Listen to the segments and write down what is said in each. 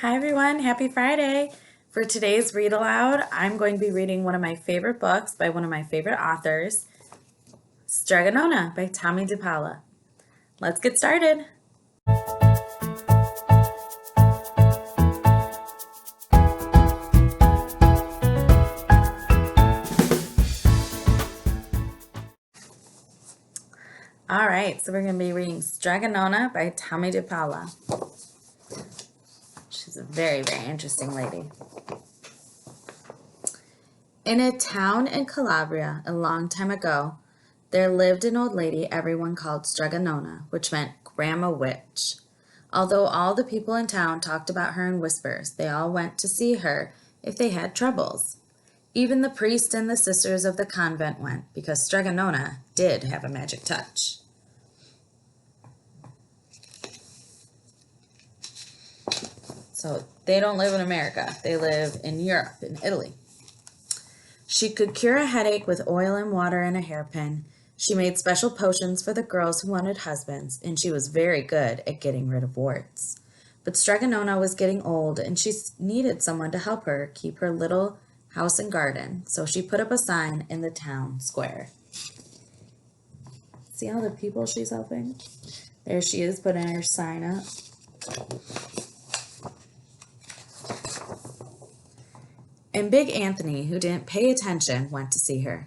Hi everyone, happy Friday. For today's read aloud, I'm going to be reading one of my favorite books by one of my favorite authors, Strega Nona by Tomie de Paola. Let's get started. All right, so we're going to be reading Strega Nona by Tomie de Paola. She's a very, very interesting lady. In a town in Calabria a long time ago, there lived an old lady everyone called Strega Nona, which meant Grandma Witch. Although all the people in town talked about her in whispers, they all went to see her if they had troubles. Even the priest and the sisters of the convent went, because Strega Nona did have a magic touch. So they don't live in America. They live in Europe, in Italy. She could cure a headache with oil and water and a hairpin. She made special potions for the girls who wanted husbands, and she was very good at getting rid of warts. But Strega Nona was getting old, and she needed someone to help her keep her little house and garden, so she put up a sign in the town square. See all the people she's helping? There she is putting her sign up. And Big Anthony, who didn't pay attention, went to see her.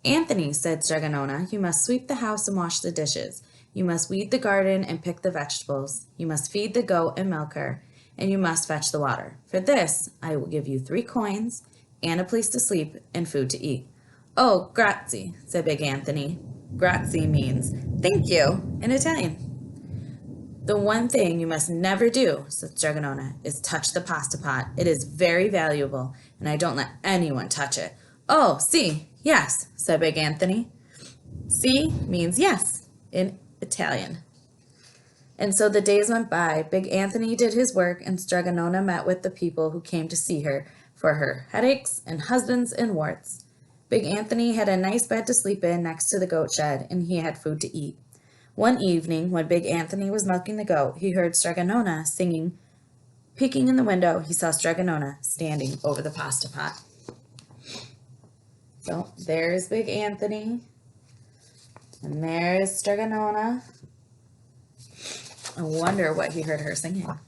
"Anthony," said Strega Nona, "you must sweep the house and wash the dishes. You must weed the garden and pick the vegetables. You must feed the goat and milk her, and you must fetch the water. For this, I will give you 3 coins and a place to sleep and food to eat." "Oh, grazie," said Big Anthony. Grazie means thank you in Italian. "The one thing you must never do," said Strega Nona, "is touch the pasta pot. It is very valuable, and I don't let anyone touch it." "Oh, si, yes," said Big Anthony. Si means yes in Italian. And so the days went by. Big Anthony did his work, and Strega Nona met with the people who came to see her for her headaches and husbands and warts. Big Anthony had a nice bed to sleep in next to the goat shed, and he had food to eat. One evening, when Big Anthony was milking the goat, he heard Strega Nona singing. Peeking in the window, he saw Strega Nona standing over the pasta pot. So there's Big Anthony, and there's Strega Nona. I wonder what he heard her singing.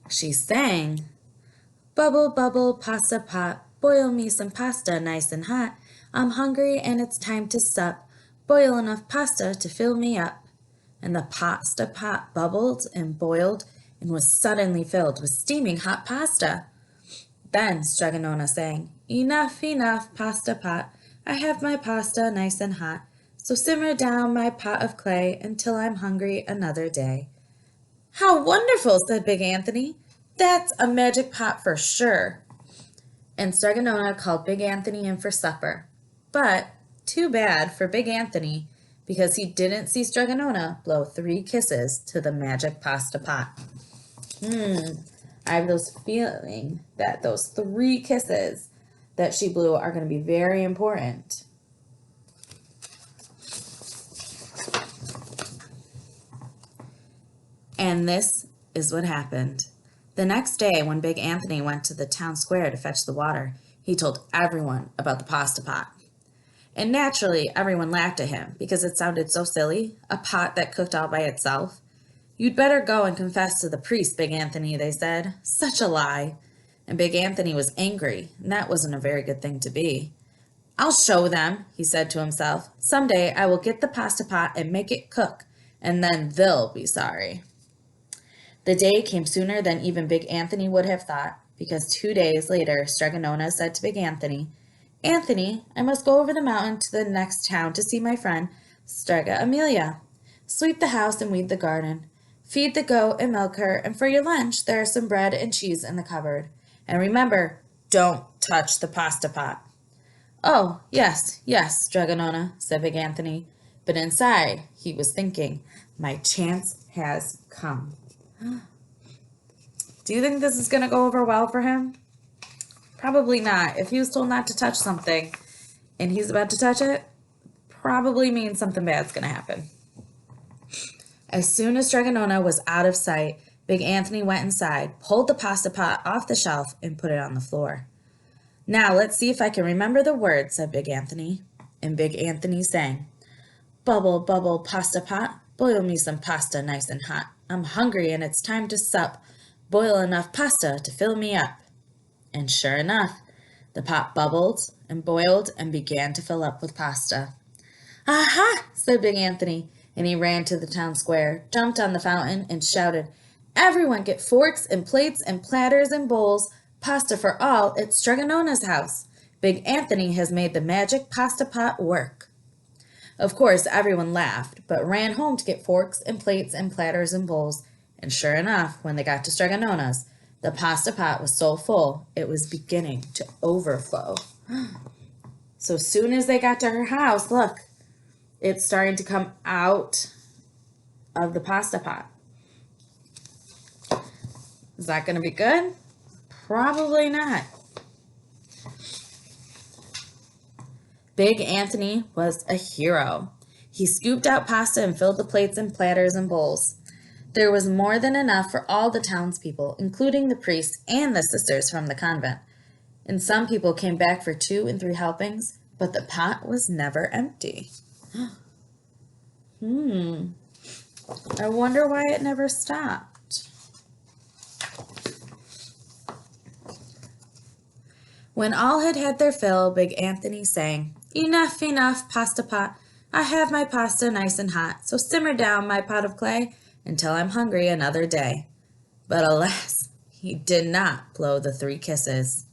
She sang, "Bubble, bubble, pasta pot, boil me some pasta nice and hot. I'm hungry and it's time to sup. Boil enough pasta to fill me up." And the pasta pot bubbled and boiled and was suddenly filled with steaming hot pasta. Then Strega Nona sang, "Enough, enough, pasta pot. I have my pasta nice and hot. So simmer down my pot of clay until I'm hungry another day." "How wonderful," said Big Anthony. "That's a magic pot for sure." And Strega Nona called Big Anthony in for supper. But too bad for Big Anthony, because he didn't see Strega Nona blow 3 kisses to the magic pasta pot. I have this feeling that those 3 kisses that she blew are going to be very important. And this is what happened. The next day, when Big Anthony went to the town square to fetch the water, he told everyone about the pasta pot. And naturally, everyone laughed at him because it sounded so silly, a pot that cooked all by itself. "You'd better go and confess to the priest, Big Anthony," they said. Such a lie. And Big Anthony was angry, and that wasn't a very good thing to be. "I'll show them," he said to himself. "Someday I will get the pasta pot and make it cook, and then they'll be sorry." The day came sooner than even Big Anthony would have thought, because 2 days later Strega Nona said to Big Anthony, "Anthony, I must go over the mountain to the next town to see my friend Strega Amelia. Sweep the house and weed the garden. Feed the goat and milk her, and for your lunch there are some bread and cheese in the cupboard. And remember, don't touch the pasta pot." "Oh, yes, yes, Strega Nona," said Big Anthony. But inside he was thinking, "My chance has come." Do you think this is going to go over well for him? Probably not. If he was told not to touch something and he's about to touch it, probably means something bad's going to happen. As soon as Strega Nona was out of sight, Big Anthony went inside, pulled the pasta pot off the shelf, and put it on the floor. Now let's see if I can remember the words, said Big Anthony. And Big Anthony sang, "Bubble, bubble, pasta pot, boil me some pasta nice and hot. I'm hungry and it's time to sup. Boil enough pasta to fill me up." And sure enough, the pot bubbled and boiled and began to fill up with pasta. "Aha!" said Big Anthony, and he ran to the town square, jumped on the fountain, and shouted, "Everyone get forks and plates and platters and bowls. Pasta for all at Strega Nona's house. Big Anthony has made the magic pasta pot work." Of course, everyone laughed, but ran home to get forks and plates and platters and bowls. And sure enough, when they got to Strega Nona's, the pasta pot was so full, it was beginning to overflow. So as soon as they got to her house, look, it's starting to come out of the pasta pot. Is that going to be good? Probably not. Big Anthony was a hero. He scooped out pasta and filled the plates and platters and bowls. There was more than enough for all the townspeople, including the priests and the sisters from the convent. And some people came back for 2 and 3 helpings, but the pot was never empty. I wonder why it never stopped. When all had had their fill, Big Anthony sang, "Enough, enough, pasta pot. I have my pasta nice and hot, so simmer down, my pot of clay, until I'm hungry another day." But alas, he did not blow the 3 kisses.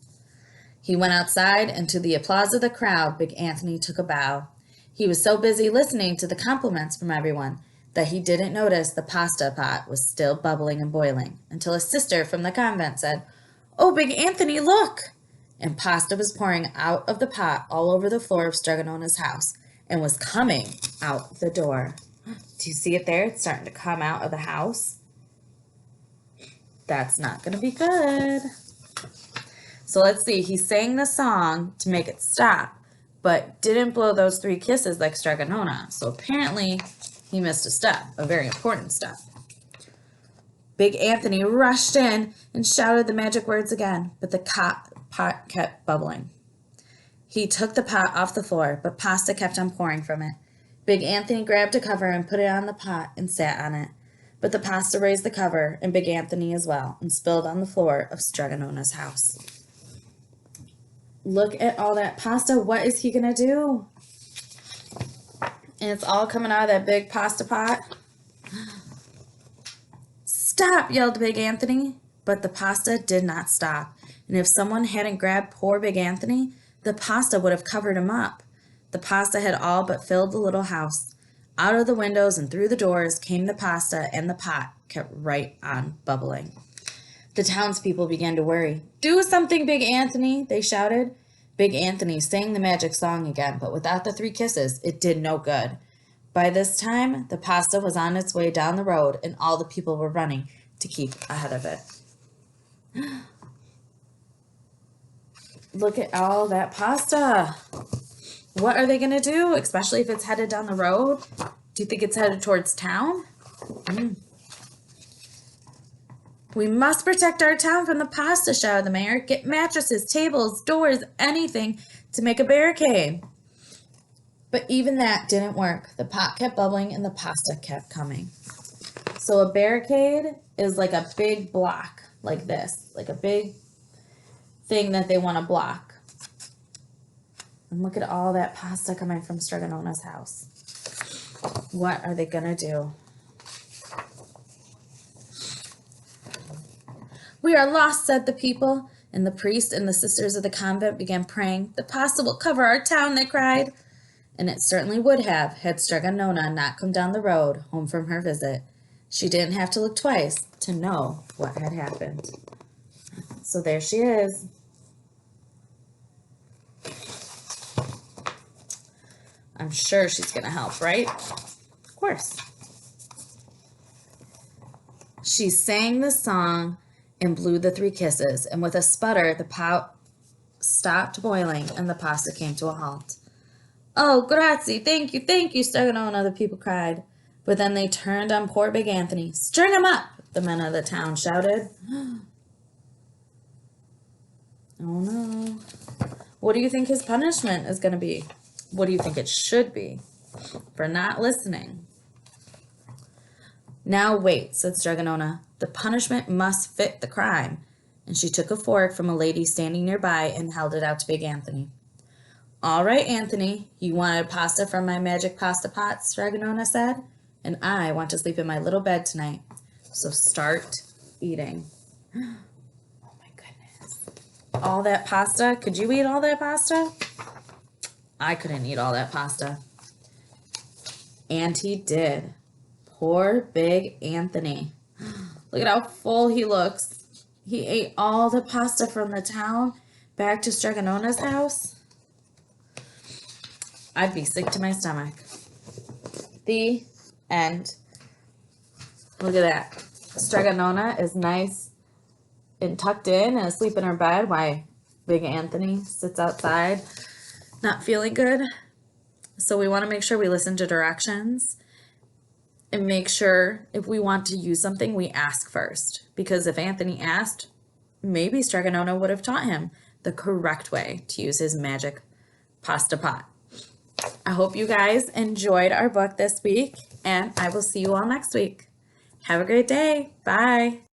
He went outside, and to the applause of the crowd, Big Anthony took a bow. He was so busy listening to the compliments from everyone that he didn't notice the pasta pot was still bubbling and boiling, until a sister from the convent said, "Oh, Big Anthony, look!" And pasta was pouring out of the pot all over the floor of Strega Nona's house and was coming out the door. Do you see it there? It's starting to come out of the house. That's not going to be good. So let's see. He sang the song to make it stop, but didn't blow those 3 kisses like Strega Nona. So apparently he missed a step, a very important step. Big Anthony rushed in and shouted the magic words again, but the pot kept bubbling. He took the pot off the floor, but pasta kept on pouring from it. Big Anthony grabbed a cover and put it on the pot and sat on it. But the pasta raised the cover, and Big Anthony as well, and spilled on the floor of Strega Nona's house. Look at all that pasta. What is he going to do? And it's all coming out of that big pasta pot. "Stop!" yelled Big Anthony. But the pasta did not stop. And if someone hadn't grabbed poor Big Anthony, the pasta would have covered him up. The pasta had all but filled the little house. Out of the windows and through the doors came the pasta, and the pot kept right on bubbling. The townspeople began to worry. "Do something, Big Anthony," they shouted. Big Anthony sang the magic song again, but without the 3 kisses, it did no good. By this time, the pasta was on its way down the road, and all the people were running to keep ahead of it. Look at all that pasta. What are they going to do, especially if it's headed down the road? Do you think it's headed towards town? "We must protect our town from the pasta," shouted the mayor. "Get mattresses, tables, doors, anything to make a barricade." But even that didn't work. The pot kept bubbling and the pasta kept coming. So a barricade is like a big block, like this, like a big thing that they want to block. And look at all that pasta coming from Strega Nona's house. What are they going to do? "We are lost," said the people, and the priest and the sisters of the convent began praying. "The pasta will cover our town," they cried. And it certainly would have, had Strega Nona not come down the road, home from her visit. She didn't have to look twice to know what had happened. So there she is. I'm sure she's going to help, right? Of course. She sang the song and blew the 3 kisses, and with a sputter, the pot stopped boiling and the pasta came to a halt. "Oh, grazie, thank you, Strega Nona," the people cried. But then they turned on poor Big Anthony. "String him up!" the men of the town shouted. Oh no. What do you think his punishment is going to be? What do you think it should be for not listening? "Now wait," said Strega Nona. "The punishment must fit the crime." And she took a fork from a lady standing nearby and held it out to Big Anthony. "All right, Anthony, you wanted pasta from my magic pasta pot," Strega Nona said, "and I want to sleep in my little bed tonight. So start eating." Oh my goodness. All that pasta? Could you eat all that pasta? I couldn't eat all that pasta. And he did. Poor Big Anthony. Look at how full he looks. He ate all the pasta from the town back to Strega Nona's house. I'd be sick to my stomach. The end. Look at that. Strega Nona is nice and tucked in and asleep in her bed while Big Anthony sits outside not feeling good. So we want to make sure we listen to directions and make sure if we want to use something, we ask first. Because if Anthony asked, maybe Strega Nona would have taught him the correct way to use his magic pasta pot. I hope you guys enjoyed our book this week, and I will see you all next week. Have a great day. Bye.